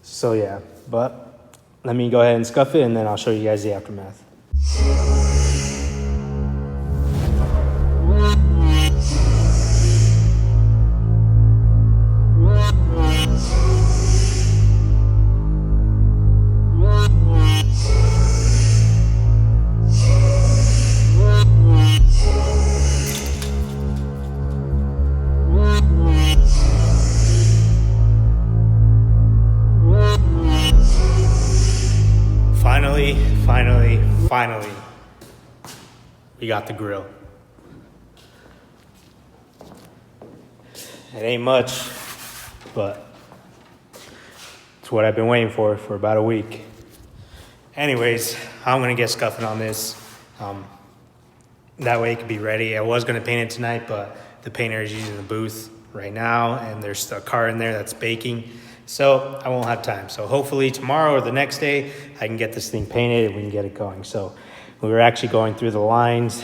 So yeah, but let me go ahead and scuff it and then I'll show you guys the aftermath. Finally, we got the grill. It ain't much, but it's what I've been waiting for about a week. Anyways, I'm gonna get scuffing on this. That way it can be ready. I was gonna paint it tonight, but the painter is using the booth right now, and there's a car in there that's baking. So I won't have time. So hopefully tomorrow or the next day, I can get this thing painted and we can get it going. So we were actually going through the lines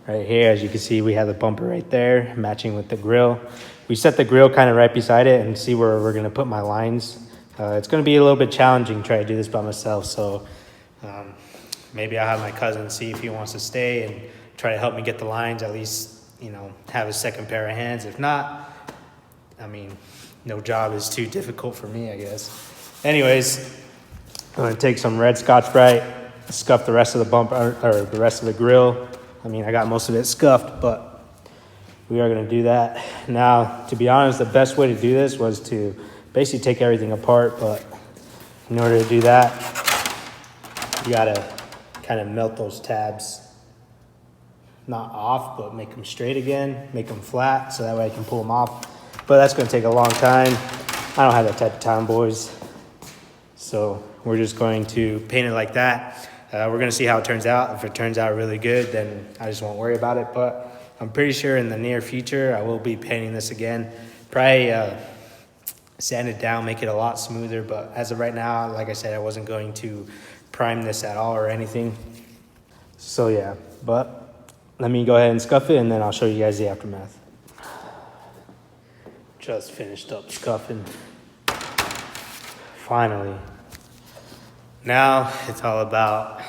right here. As you can see, we have the bumper right there matching with the grill. We set the grill kind of right beside it and see where we're gonna put my lines. It's gonna be a little bit challenging trying to do this by myself. So maybe I'll have my cousin see if he wants to stay and try to help me get the lines, at least, have a second pair of hands. If not, no job is too difficult for me, I guess. Anyways, I'm gonna take some red Scotch-Brite, scuff the rest of the bumper, or the rest of the grill. I got most of it scuffed, but we are gonna do that. Now, to be honest, the best way to do this was to basically take everything apart, but in order to do that, you gotta kind of melt those tabs, not off, but make them straight again, make them flat, so that way I can pull them off. But that's gonna take a long time. I don't have that type of time, boys. So we're just going to paint it like that. We're gonna see how it turns out. If it turns out really good, then I just won't worry about it. But I'm pretty sure in the near future, I will be painting this again. Probably sand it down, make it a lot smoother. But as of right now, like I said, I wasn't going to prime this at all or anything. So yeah, but let me go ahead and scuff it and then I'll show you guys the aftermath. Just finished up scuffing. Finally. Now it's all about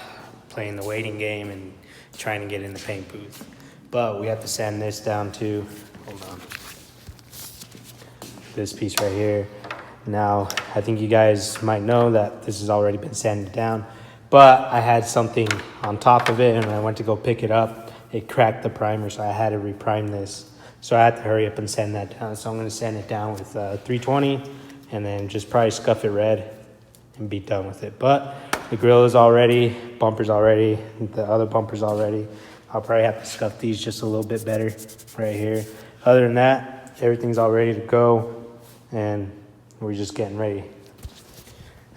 playing the waiting game and trying to get in the paint booth. But we have to sand this down too. Hold on. This piece right here. Now, I think you guys might know that this has already been sanded down, but I had something on top of it and when I went to go pick it up, it cracked the primer, so I had to reprime this. So I had to hurry up and sand that down. So I'm gonna sand it down with 320 and then just probably scuff it red and be done with it. But the grill is all ready, bumper's all ready, the other bumper's all ready. I'll probably have to scuff these just a little bit better right here. Other than that, everything's all ready to go and we're just getting ready.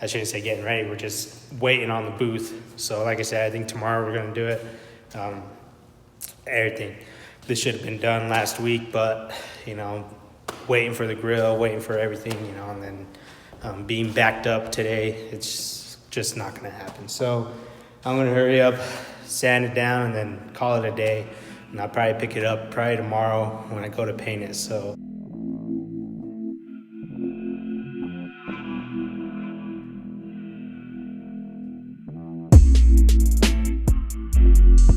I shouldn't say getting ready, we're just waiting on the booth. So like I said, I think tomorrow we're gonna do it. Everything. This should have been done last week, but, waiting for the grill, waiting for everything, and then being backed up today, it's just not going to happen. So I'm going to hurry up, sand it down, and then call it a day. And I'll probably pick it up tomorrow when I go to paint it. So